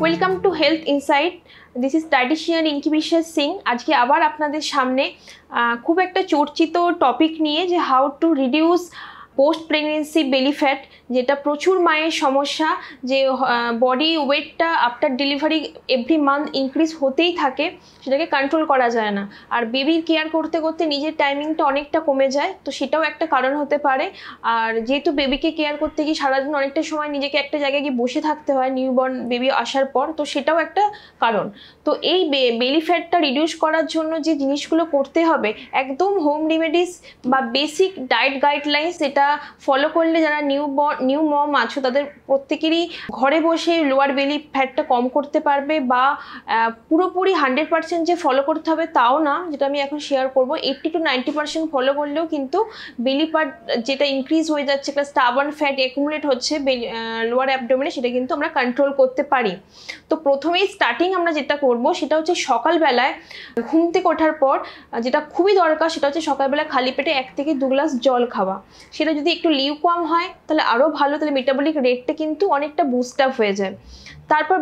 Welcome to health insight. This is dietitian ইনকিবিশিয়াস সিং। আজকে আবার আপনাদের সামনে খুব একটা চর্চিত টপিক নিয়ে, যে how to reduce post pregnancy belly fat, যেটা প্রচুর মায়ের সমস্যা, যে বডি ওয়েটটা after delivery every month increase হতেই থাকে, সেটাকে কন্ট্রোল করা যায় না। আর বেবির কেয়ার করতে করতে নিজের টাইমিংটা অনেকটা কমে যায়, তো সেটাও একটা কারণ হতে পারে। আর যেহেতু বেবিকে কেয়ার করতে গিয়ে সারাদিন অনেকটা সময় নিজেকে একটা জায়গায় গিয়ে বসে থাকতে হয় নিউবর্ন বেবি আসার পর, তো সেটাও একটা কারণ। তো এই বেলি ফ্যাটটা রিডিউস করার জন্য যে জিনিসগুলো করতে হবে, একদম হোম রেমেডিস বা বেসিক ডায়েট গাইডলাইন্স, যেটা ফলো করলে যারা নিউ মম আছো তাদের প্রত্যেকেরই ঘরে বসে লোয়ার বেলি ফ্যাটটা কম করতে পারবে। বা পুরোপুরি 100% যে ফলো করতে হবে তাও না, যেটা আমি এখন শেয়ার করবো, 80 to 90% ফলো করলেও কিন্তু বেলি পার্ট যেটা ইনক্রিজ হয়ে যাচ্ছে, একটা স্টাবার্ন ফ্যাট অ্যাকুমুলেট হচ্ছে লোয়ার অ্যাবডোমেনে, সেটা কিন্তু আমরা কন্ট্রোল করতে পারি। তো প্রথমেই স্টার্টিং আমরা যেটা করব সেটা হচ্ছে সকালবেলায় ঘুম থেকে ওঠার পর যেটা খুবই দরকার, সেটা হচ্ছে সকালবেলায় খালি পেটে 1 থেকে 2 গ্লাস জল খাওয়া। সেটা যদি একটু লিউকওয়ার্ম হয় তাহলে আরও ভালো, তাহলে মেটাবলিক রেটটা কিন্তু অনেকটা বুস্ট আপ হয়ে যায়। তারপর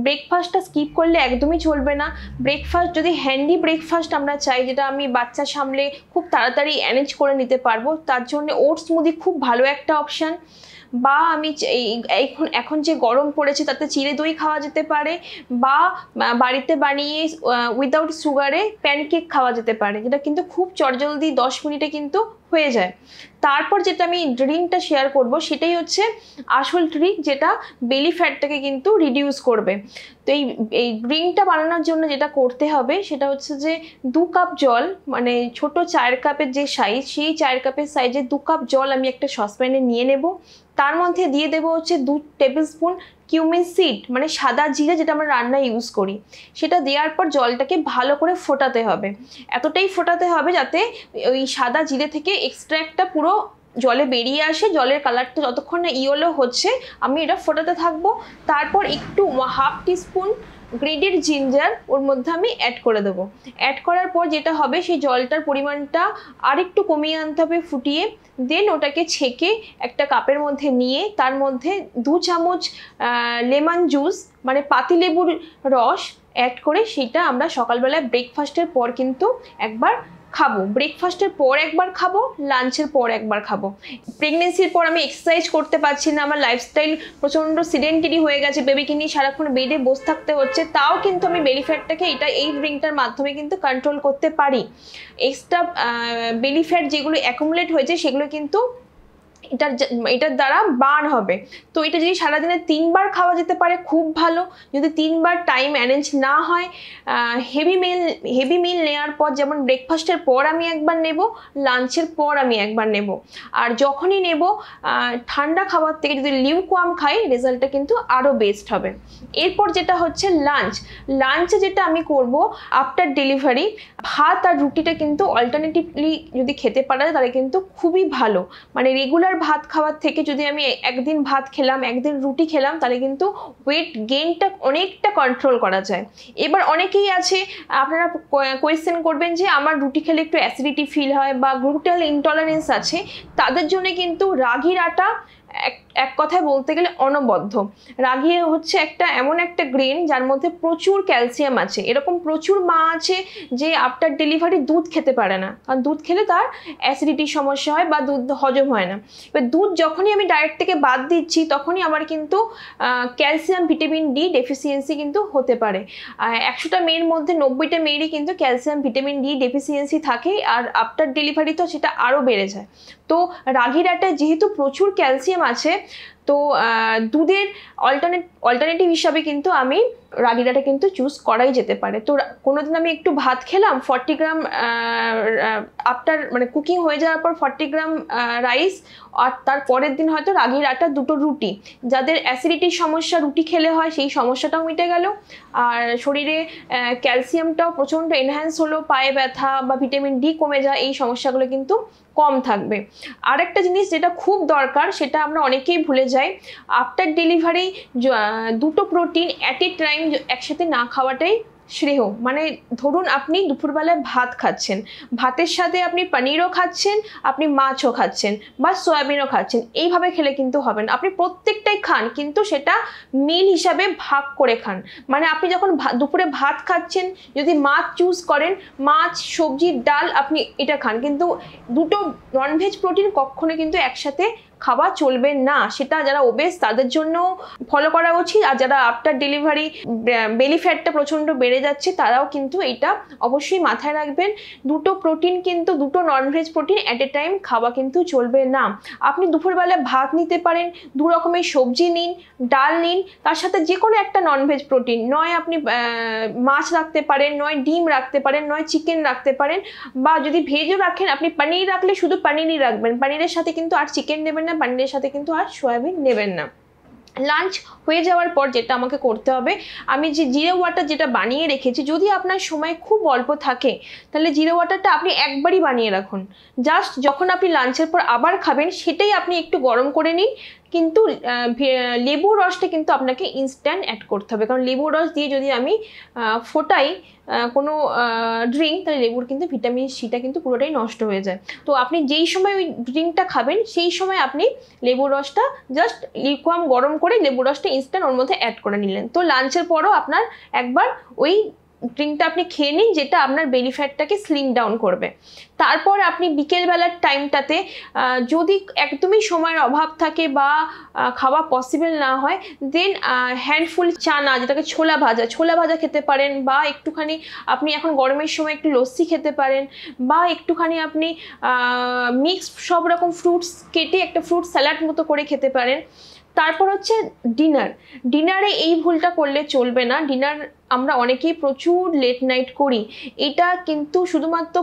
ব্রেকফাস্টটা স্কিপ করলে একদমই চলবে না। ব্রেকফাস্ট যদি হ্যান্ডি ব্রেকফাস্ট আমরা চাই, যেটা আমি বাচ্চা সামলে খুব তাড়াতাড়ি অ্যারেঞ্জ করে নিতে পারবো, তার জন্য ওটস স্মুদি খুব ভালো একটা অপশান। বা আমি এখন যে গরম পড়েছে তাতে চিড়ে দই খাওয়া যেতে পারে, বা বাড়িতে বানিয়ে উইদাউট সুগারে প্যানকেক খাওয়া যেতে পারে, যেটা কিন্তু খুব চটজলদি 10 মিনিটে কিন্তু হয়ে যায়। তারপর যেটা আমি ড্রিঙ্কটা শেয়ার করব সেটাই হচ্ছে আসল ট্রিক, যেটা বেলি ফ্যাটটাকে কিন্তু রিডিউস করবে। তো এই ড্রিঙ্কটা বানানোর জন্য যেটা করতে হবে সেটা হচ্ছে যে 2 কাপ জল, মানে ছোট চায়ের কাপের যে সাইজ, সেই চায়ের কাপের সাইজে 2 কাপ জল আমি একটা সসপ্যানে নিয়ে নেব। তার মধ্যে দিয়ে দেবো হচ্ছে 2 টেবিল স্পুন কিউমিন সিড, মানে সাদা জিরে, যেটা আমরা রান্নায় ইউজ করি। সেটা দেওয়ার পর জলটাকে ভালো করে ফোটাতে হবে। এতটাই ফোটাতে হবে যাতে ওই সাদা জিরে থেকে এক্সট্র্যাক্টটা পুরো জলে বেরিয়ে আসে। জলের কালারটা যতক্ষণ না ইয়েলো হচ্ছে আমি এটা ফোটাতে থাকবো। তারপর একটু 1/2 টিস্পুন গ্রেটেড জিঞ্জার ওর মধ্যে আমি অ্যাড করে দেবো। অ্যাড করার পর যেটা হবে, সেই জলটার পরিমাণটা আরেকটু কমিয়ে আনতে হবে ফুটিয়ে। দেন ওটাকে ছেঁকে একটা কাপের মধ্যে নিয়ে তার মধ্যে 2 চামচ লেমন জুস, মানে পাতিলেবুর রস অ্যাড করে সেটা আমরা সকালবেলায় ব্রেকফাস্টের পর কিন্তু একবার খাবো। ব্রেকফাস্টের পর একবার খাবো, লাঞ্চের পর একবার খাবো। প্রেগনেন্সির পর আমি এক্সারসাইজ করতে পারছি না, আমার লাইফস্টাইল প্রচণ্ড সিডেন্টারি হয়ে গেছে, বেবিকে নিয়ে সারাক্ষণ বেডে বসে থাকতে হচ্ছে, তাও কিন্তু আমি বেলি ফ্যাটটাকে এই ড্রিঙ্কটার মাধ্যমে কিন্তু কন্ট্রোল করতে পারি। এক্সট্রা বেলি ফ্যাট যেগুলো অ্যাকুমুলেট হয়েছে সেগুলো কিন্তু এটার দ্বারা বার্ন হবে। তো এটা যদি সারাদিনে 3 বার খাওয়া যেতে পারে খুব ভালো। যদি 3 বার টাইম অ্যারেঞ্জ না হয়, হেভি মিল নেওয়ার পর, যেমন ব্রেকফাস্টের পর আমি একবার নেব, লাঞ্চের পর আমি একবার নেব। আর যখনই নেব ঠান্ডা খাবার থেকে যদি লিউকওয়ার্ম খাই, রেজাল্টটা কিন্তু আরও বেস্ট হবে। এরপর যেটা হচ্ছে লাঞ্চে যেটা আমি করব আফটার ডেলিভারি, ভাত আর রুটিটা কিন্তু অল্টারনেটিভলি যদি খেতে পারা যায় তাহলে কিন্তু খুবই ভালো। মানে রেগুলার ভাত খাওয়ার থেকে যদি আমি একদিন ভাত খেলাম, একদিন রুটি খেলাম, তাহলে কিন্তু ওয়েট গেইনটা অনেকটা কন্ট্রোল করা যায়। এবার অনেকেই আছে, আপনারা কোয়েশ্চেন করবেন যে আমার রুটি খেলে একটু অ্যাসিডিটি ফিল হয় বা গ্লুটেন ইনটলারেন্স আছে, তাদের জন্য কিন্তু রাগির আটা এক কথায় বলতে গেলে অনবদ্য। রাগি হচ্ছে এমন একটা গ্রেন যার মধ্যে প্রচুর ক্যালসিয়াম আছে। এরকম প্রচুর মা আছে যে আফটার ডেলিভারি দুধ খেতে পারে না, কারণ দুধ খেলে তার অ্যাসিডিটির সমস্যা হয় বা দুধ হজম হয় না। এবার দুধ যখনই আমি ডায়েট থেকে বাদ দিচ্ছি, তখনই আমার কিন্তু ক্যালসিয়াম ভিটামিন ডি ডেফিসিয়েন্সি কিন্তু হতে পারে। 100টা মেয়ের মধ্যে 90টা মেয়েরই কিন্তু ক্যালসিয়াম ভিটামিন ডি ডেফিসিয়েন্সি থাকে, আর আফটার ডেলিভারি তো সেটা আরও বেড়ে যায়। তো রাগির আটায় যেহেতু প্রচুর ক্যালসিয়াম আছে, তো দুধের অল্টারনেটিভ হিসাবে কিন্তু আমি রাগির আটা কিন্তু চুজ করাই যেতে পারে। তো কোনোদিন আমি একটু ভাত খেলাম, 40 গ্রাম আফটার মানে কুকিং হয়ে যাওয়ার পর 40 গ্রাম রাইস, আর তার পরের দিন হয়তো রাগির আটা 2টো রুটি। যাদের অ্যাসিডিটির সমস্যা রুটি খেলে হয়, সেই সমস্যাটাও মিটে গেল, আর শরীরে ক্যালসিয়ামটাও প্রচণ্ড এনহ্যান্স হলো, পায়ে ব্যথা বা ভিটামিন ডি কমে যায়, এই সমস্যাগুলো কিন্তু কম থাকবে। আরেকটা জিনিস যেটা খুব দরকার, সেটা আমরা অনেকেই ভুলে যাই, আফটার ডেলিভারি 2টো প্রোটিন অ্যাট এ টাইম একসাথে না খাওয়াটাই শ্রেয়। মানে ধরুন আপনি দুপুরবেলায় ভাত খাচ্ছেন, ভাতের সাথে আপনি পনিরও খাচ্ছেন, আপনি মাছও খাচ্ছেন বা সয়াবিনও খাচ্ছেন, এইভাবে খেলে কিন্তু হবে না। আপনি প্রত্যেকটাই খান, কিন্তু সেটা মিল হিসাবে ভাগ করে খান। মানে আপনি যখন দুপুরে ভাত খাচ্ছেন, যদি মাছ চুজ করেন, মাছ, সবজি, ডাল আপনি এটা খান, কিন্তু দুটো ননভেজ প্রোটিন কখনো কিন্তু একসাথে খাওয়া চলবে না। সেটা যারা ওবেস তাদের জন্য ফলো করা উচিত, আর যারা আফটার ডেলিভারি বেলি ফ্যাটটা প্রচণ্ড বেড়ে যাচ্ছে তারাও কিন্তু এটা অবশ্যই মাথায় রাখবেন। দুটো প্রোটিন কিন্তু, দুটো non veg protein at a time খাওয়া কিন্তু চলবে না। আপনি দুপুরবেলায় ভাত নিতে পারেন, দু রকমের সবজি নিন, ডাল নিন, তার সাথে যে কোনো একটা ননভেজ প্রোটিন, নয় আপনি মাছ রাখতে পারেন, নয় ডিম রাখতে পারেন, নয় চিকেন রাখতে পারেন, বা যদি ভেজও রাখেন আপনি পনির রাখলে শুধু পনিরই রাখবেন, পনিরের সাথে কিন্তু আর চিকেন নেবেন না, পনিরের সাথে কিন্তু আর সয়াবিন নেবেন না। লাঞ্চ হয়ে যাওয়ার পর যেটা আমাকে করতে হবে, আমি যে জিরে ওয়াটার যেটা বানিয়ে রেখেছি, যদি আপনার সময় খুব অল্প থাকে তাহলে জিরে ওয়াটারটা আপনি একবারই বানিয়ে রাখুন। জাস্ট যখন আপনি লাঞ্চের পর আবার খাবেন সেটাই আপনি একটু গরম করে নিন, কিন্তু লেবুর রসটা কিন্তু আপনাকে ইনস্ট্যান্ট অ্যাড করতে হবে, কারণ লেবুর রস দিয়ে যদি আমি ফোটাই কোনো ড্রিঙ্ক, তাহলে লেবুর কিন্তু ভিটামিন সিটা কিন্তু পুরোটাই নষ্ট হয়ে যায়। তো আপনি যেই সময় ওই ড্রিঙ্কটা খাবেন সেই সময় আপনি লেবুর রসটা জাস্ট লিকুয়াম গরম করে লেবুর রসটা ইনস্ট্যান্ট ওর মধ্যে অ্যাড করে নিলেন। তো লাঞ্চের পরও আপনার একবার ওই ড্রিঙ্কটা আপনি খেয়ে নিন, যেটা আপনার বেলি ফ্যাটটাকে স্লিম ডাউন করবে। তারপর আপনি বিকেলবেলার টাইমটাতে যদি একদমই সময়ের অভাব থাকে বা খাওয়া পসিবল না হয়, দেন হ্যান্ডফুল চানা, যেটাকে ছোলা ভাজা খেতে পারেন, বা একটুখানি আপনি এখন গরমের সময় একটু লস্যি খেতে পারেন, বা একটুখানি আপনি মিক্স সব রকম ফ্রুটস কেটে একটা ফ্রুট স্যালাড মতো করে খেতে পারেন। তারপর হচ্ছে ডিনারে এই ভুলটা করলে চলবে না। ডিনার আমরা অনেকেই প্রচুর লেট নাইট করি, এটা কিন্তু শুধুমাত্র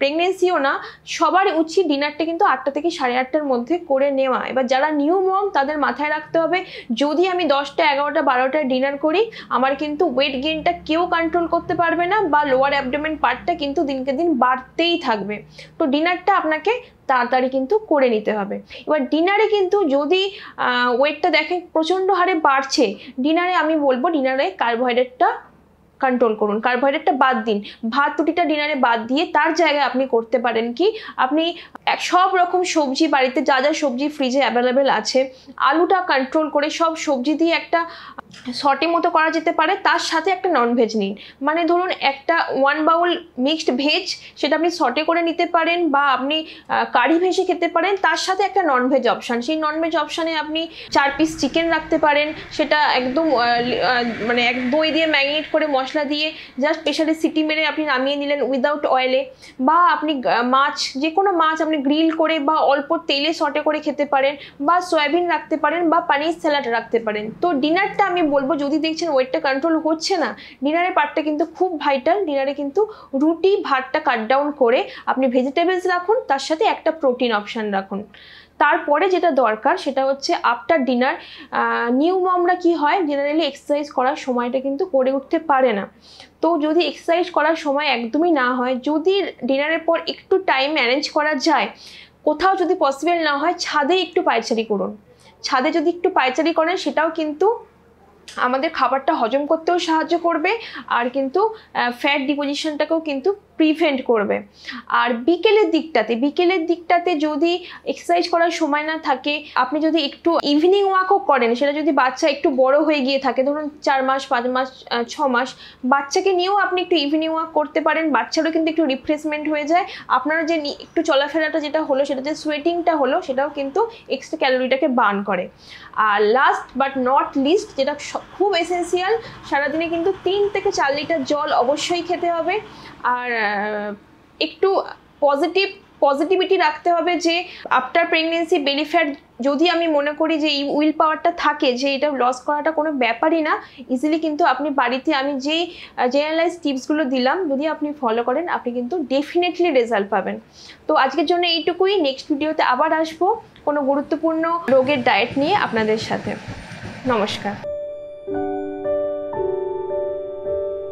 প্রেগনেন্সিও না, সবার উচিত ডিনারটা কিন্তু 8টা থেকে 8:30টার মধ্যে করে নেওয়া। এবার যারা নিউ মম তাদের মাথায় রাখতে হবে, যদি আমি 10টা, 11টা, 12টায় ডিনার করি, আমার কিন্তু ওয়েট গেইনটা কেউ কন্ট্রোল করতে পারবে না, বা লোয়ার অ্যাবডোমেন পার্টটা কিন্তু দিনকে দিন বাড়তেই থাকবে। তো ডিনারটা আপনাকে তাড়াতাড়ি কিন্তু করে নিতে হবে। এবার ডিনারে কিন্তু যদি ওয়েটটা দেখেন প্রচণ্ড হারে বাড়ছে, ডিনারে আমি বলবো ডিনারে কার্বোহাইড্রেটটা কন্ট্রোল করুন, কার্বোহাইড্রেটটা বাদ দিন। ভাত রুটিটা ডিনারে বাদ দিয়ে তার জায়গায় আপনি করতে পারেন কি, আপনি সব রকম সবজি, বাড়িতে যা যা সবজি ফ্রিজে অ্যাভেলেবেল আছে, আলুটা কন্ট্রোল করে সব সবজি দিয়ে একটা সটে মতো করা যেতে পারে, তার সাথে একটা ননভেজ নিন। মানে ধরুন একটা 1 বাউল মিক্সড ভেজ, সেটা আপনি সটে করে নিতে পারেন, বা আপনি কারি ভেজে খেতে পারেন, তার সাথে একটা ননভেজ অপশান। সেই ননভেজ অপশানে আপনি 4 পিস চিকেন রাখতে পারেন, সেটা একদম মানে দই দিয়ে ম্যারিনেট করে মশলা দিয়ে জাস্ট প্রেশারে সিটি মেরে আপনি নামিয়ে নিলেন উইদাউট অয়েলে, বা আপনি মাছ, যে কোনো মাছ আপনি গ্রিল করে বা অল্প তেলে সটে করে খেতে পারেন, বা সয়াবিন রাখতে পারেন, বা পানির স্যালাড রাখতে পারেন। তো ডিনারটা আমি বলবো, যদি দেখছেন ওয়েটটা কন্ট্রোল হচ্ছে না, ডিনারের পার্টটা কিন্তু খুব ভাইটাল। ডিনারে কিন্তু রুটি ভাতটা কাট ডাউন করে আপনি ভেজিটেবলস রাখুন, তার সাথে একটা প্রোটিন অপশান রাখুন। তারপরে যেটা দরকার সেটা হচ্ছে আফটার ডিনার, নিউ মমরা কি হয়, জেনারেলি এক্সারসাইজ করার সময়টা কিন্তু করে উঠতে পারে না। তো যদি এক্সারসাইজ করার সময় একদমই না হয়, যদি ডিনারের পর একটু টাইম ম্যানেজ করা যায়, কোথাও যদি পসিবল না হয়, ছাদে একটু পায়চারি করুন। ছাদে যদি একটু পায়চারি করেন, সেটাও কিন্তু আমাদের খাবারটা হজম করতেও সাহায্য করবে, আর কিন্তু ফ্যাট ডিপোজিশনটাকেও কিন্তু প্রিভেন্ট করবে। আর বিকেলের দিকটাতে যদি এক্সারসাইজ করার সময় না থাকে, আপনি যদি একটু ইভিনিং ওয়াকও করেন, সেটা যদি বাচ্চা একটু বড় হয়ে গিয়ে থাকে, ধরুন 4 মাস, 5 মাস, 6 মাস, বাচ্চাকে নিয়েও আপনি একটু ইভিনিং ওয়াক করতে পারেন, বাচ্চারও কিন্তু একটু রিফ্রেশমেন্ট হয়ে যায়। আপনারা যে একটু চলাফেরাটা যেটা হলো, সেটা যে সোয়েটিংটা হলো, সেটাও কিন্তু এক্সট্রা ক্যালোরিটাকে বার্ন করে। আর লাস্ট বাট নট লিস্ট, যেটা খুব এসেন্সিয়াল, সারাদিনে কিন্তু 3 থেকে 4 লিটার জল অবশ্যই খেতে হবে। আর একটু পজিটিভিটি রাখতে হবে, যে আফটার প্রেগনেন্সি বেলি ফ্যাট যদি আমি মনে করি যে এই উইল পাওয়ারটা থাকে, যে এটা লস করাটা কোনো ব্যাপারই না, ইজিলি কিন্তু আপনি বাড়িতে আমি যেই জেনারেলাইজ টিপসগুলো দিলাম, যদি আপনি ফলো করেন, আপনি কিন্তু ডেফিনেটলি রেজাল্ট পাবেন। তো আজকের জন্য এইটুকুই। নেক্সট ভিডিওতে আবার আসবো কোনো গুরুত্বপূর্ণ রোগের ডায়েট নিয়ে আপনাদের সাথে। নমস্কার।